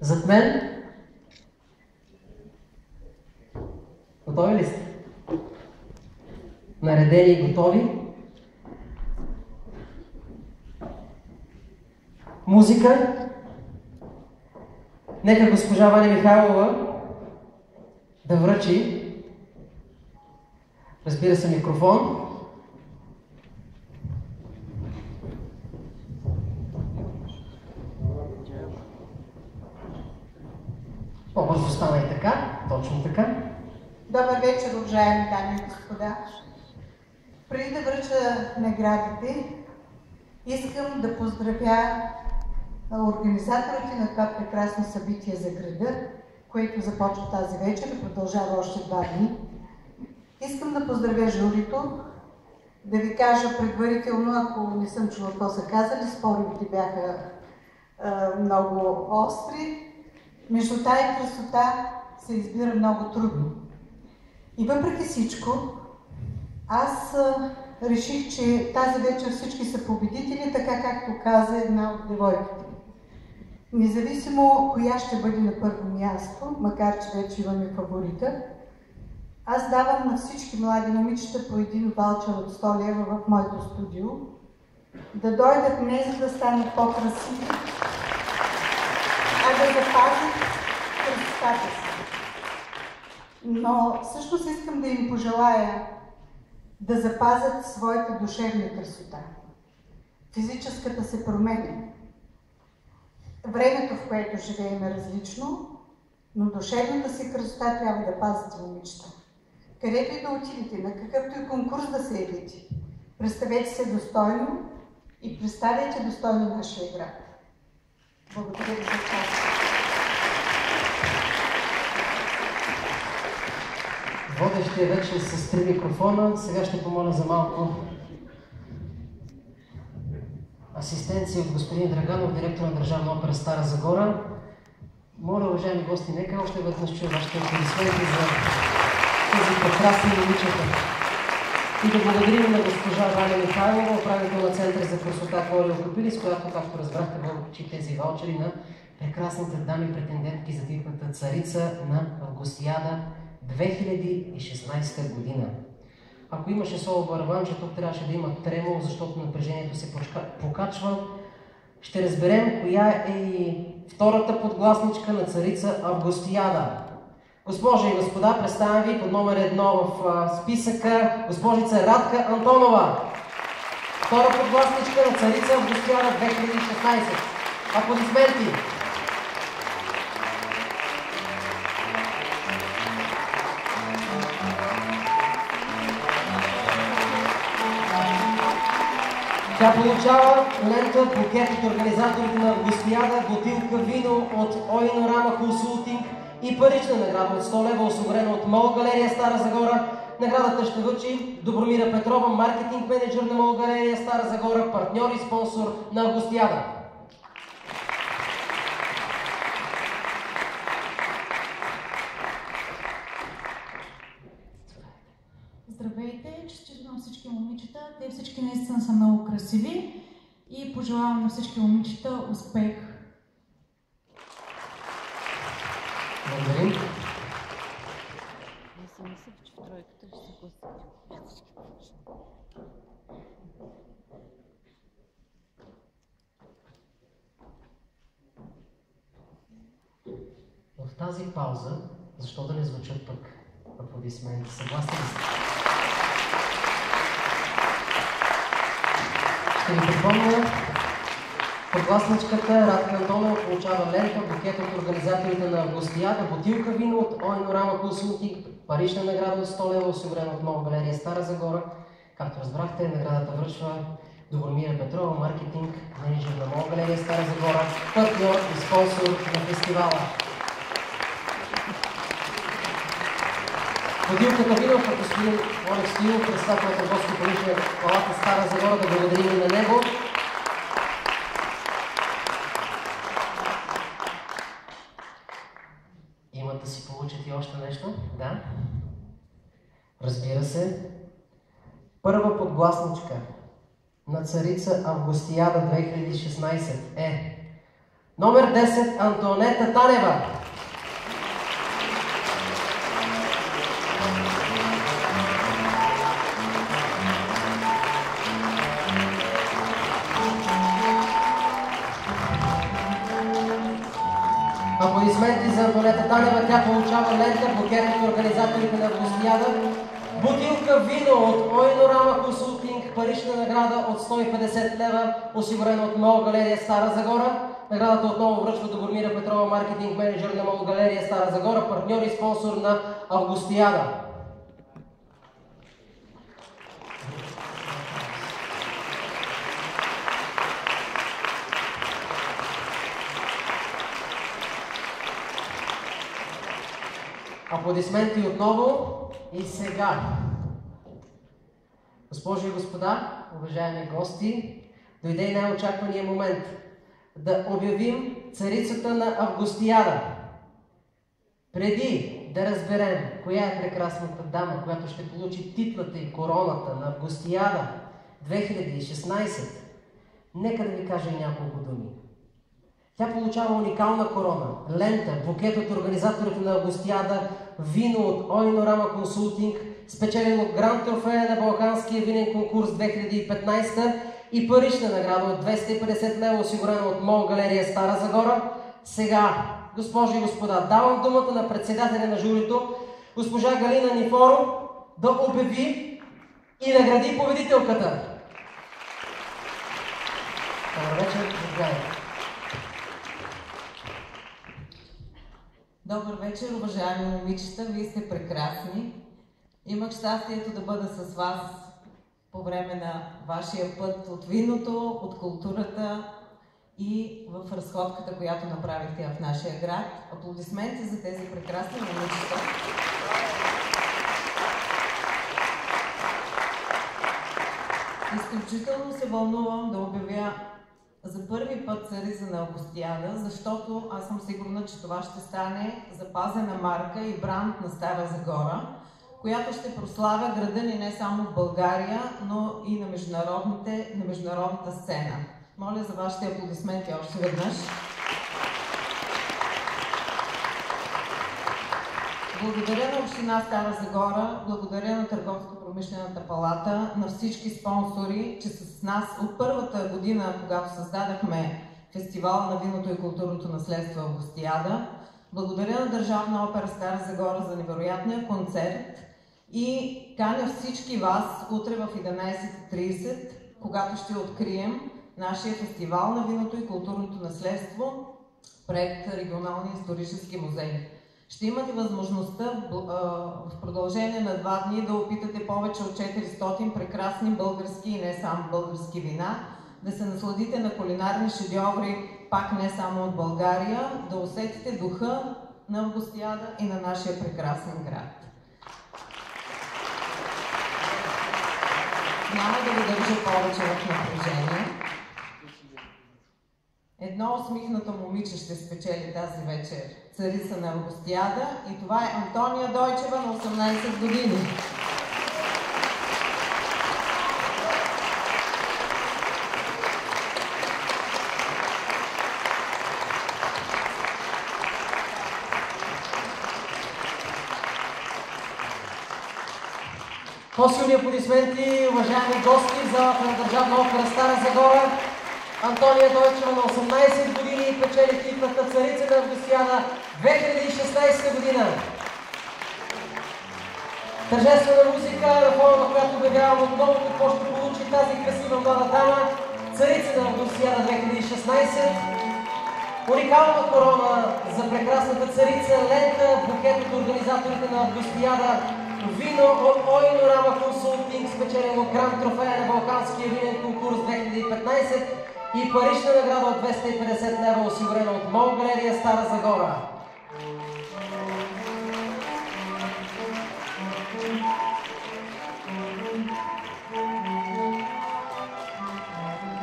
Зад мен. Готови ли сте? Наредени и готови. Музика. Нека госпожа Ваня Михайлова да връчи, разбира се, микрофон. По-бързо стана и така, точно така. Добър вечер, уважаеми дами и господа. Преди да връча наградите, искам да поздравя организаторите на това прекрасно събитие за града, което започва тази вечер и продължава още 2 дни. Искам да поздравя журито, да ви кажа предварително, ако не съм чула какво са казали, споровете бяха много остри. Между тая красота се избира много трудно. И въпреки всичко, аз реших, че тази вечер всички са победители, така както каза една от девойките. Независимо коя ще бъде на първо място, макар че вече имаме фаворита, аз давам на всички млади момичета по един ваучер от 100 лева в моето студио, да дойдат не за да станат по-красиви, а да запазят красотата си. Но всъщност искам да им пожелая да запазят своята душевна красота. Физическата се променя. Времето, в което живеем, е различно, но душевната си красота трябва да пазите, момичета. Където и да отидете, на какъвто и конкурс да се явите, представете се достойно и представяйте достойно нашия град. Благодаря ви за участие. Водещия вече с 3 микрофона. Сега ще помоля за малко асистенция от господин Драганов, директор на Държавна опера Стара Загора. Моля, уважаеми гости, нека още веднъж чуя вашите аплодисменти за тези прекрасни момичета. И да благодарим на госпожа Ваня Михайлова, управител на Център за красота Клорио Копилис, която, както разбрахте, връчи тези ваучери на прекрасните дами претендентки за титулата царица на Августиада 2016 година. Ако имаше соло барабанче, тук трябваше да има тремол, защото напрежението се покачва. Ще разберем коя е и втората подгласничка на царица Августиада. Госпожи и господа, представям ви под номер 1 в списъка госпожица Радка Антонова. Втора подгласничка на царица Августиада 2016. Аплодисменти! Тя получава лента букет от организаторите на Августиада, бутилка вино от Ойнорама Консултинг и парична награда от 100 лева, осигурена от МОЛ Галерия Стара Загора. Наградата ще връчи Добромира Петрова, маркетинг менеджер на МОЛ Галерия Стара Загора, партньор и спонсор на Августиада. Здравейте, честито на всички момичета. Те всички наистина са много красиви и пожелавам на всички момичета успех. Благодарим. В тази пауза, защо да не звучат пък аплодисменти? Съгласни ли сте? Ще ви припомня, подгласничката Радка Антонова получава лента, букет от организаторите на Августиада, бутилка вино от Ойнорама Консултинг, парична награда от 100 лева, осигурена от МОЛ Галерия Стара Загора. Както разбрахте, наградата връчва Добромира Петрова, маркетинг менеджер на МОЛ Галерия Стара Загора, партньор и спонсор на фестивала. Бутилката вино от господин Олег Стилов, председател на Търговско-промишлена палата Стара Загора, да благодарим и на него. Имат да си получат и още нещо? Да? Разбира се. Първа подгласничка на царица Августиада 2016 е Номер 10 Антонета Танева. Аплодисменти за Антонета Танева. Тя получава лента, букет от организаторите на Августияда, бутилка вино от Ойнорама Консултинг, парична награда от 150 лева, осигурена от Мол Галерия Стара Загора. Наградата отново връчва до Гормира Петрова, маркетинг менеджер на Мол Галерия Стара Загора, партньор и спонсор на Августияда. Аплодисменти отново и сега. Госпожи и господа, уважаеми гости, дойде и най-очаквания момент да обявим царицата на Августияда. Преди да разберем коя е прекрасната дама, която ще получи титлата и короната на Августияда 2016, нека да ви кажа няколко думи. Тя получава уникална корона, лента, букет от организаторите на Августияда, вино от Ойнорама Консултинг, спечелен от Гранд Трофея на Балканския винен конкурс 2015 и парична награда от 250 лева, осигурена от Мол Галерия Стара Загора. Сега, госпожи и господа, давам думата на председателя на журито, госпожа Галина Нифоро, да обяви и награди победителката. Добър вечер, заповядайте. Добър вечер, уважаеми момичета, вие сте прекрасни. Имах щастието да бъда с вас по време на вашия път от виното, от културата и в разходката, която направихте в нашия град. Аплодисменти за тези прекрасни момичета. Изключително се вълнувам да обявя за първи път царица на Августияда, защото аз съм сигурна, че това ще стане запазена марка и бранд на Стара Загора, която ще прославя града ни не само в България, но и на международната сцена. Моля за вашите аплодисменти още веднъж. Благодаря на Община Стара Загора, благодаря на Търговско-промишлената палата, на всички спонсори, че са с нас от първата година, когато създадахме фестивала на виното и културното наследство Августияда. Благодаря на Държавна опера Стара Загора за невероятния концерт и каня всички вас утре в 11:30, когато ще открием нашия фестивал на виното и културното наследство, проект Регионалния исторически музей. Ще имате възможността в продължение на 2 дни да опитате повече от 400 прекрасни български и не само български вина, да се насладите на кулинарни шедьоври, пак не само от България, да усетите духа на Августияда и на нашия прекрасен град. Няма да ви държа повече в напрежение. Едно усмихнато момиче ще спечели тази вечер царица на Августияда и това е Антония Дойчева на 18 години. По-силни аплодисменти, уважаеми гости в залата на Държавна опера Стара Загора. Антония Дойчева на 18 години печели титлата царица на Августияда 2016 година. Тържествена музика, на фона на която обявявам отново какво ще получи тази красива млада дама, царица на Августияда 2016. Уникална корона за прекрасната царица, лента, букет от организаторите на Августияда, вино от Ойнорама Консултинг, спечелено Гранд Трофея на Балканския винен конкурс 2015 и парична награда от 250 лева, осигурена от Мол Галерия Стара Загора.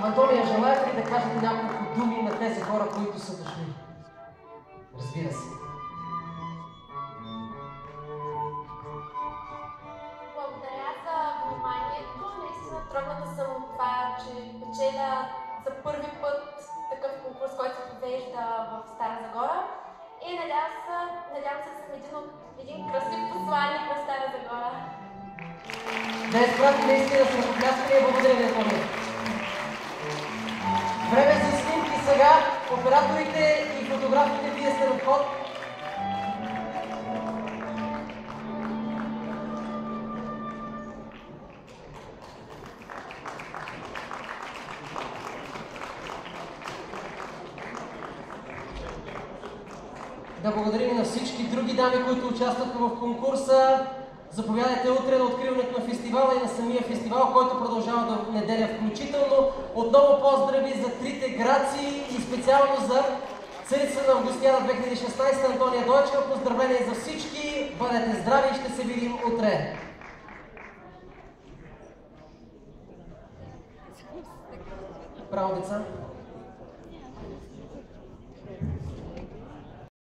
Антония, желаете ли да кажете няколко думи на тези хора, които са дошли? Разбира се. Благодаря за вниманието. Наистина трогната съм от това, че печеля за първи път такъв конкурс, който се провежда надявам се, съм един красив посланник на Стара Загора. Да изпрати наистина с ръкопляскане и благодаря ви, Антония. Време за снимки сега. Операторите и фотографите, вие сте на вход. Да благодарим и на всички други дами, които участваха в конкурса. Заповядайте утре на откриването на фестивала и на самия фестивал, който продължава до неделя включително. Отново поздрави за трите грации и специално за царица на Августяна 2016 Антония Дойчева. Поздравления за всички, бъдете здрави и ще се видим утре. Браво, деца!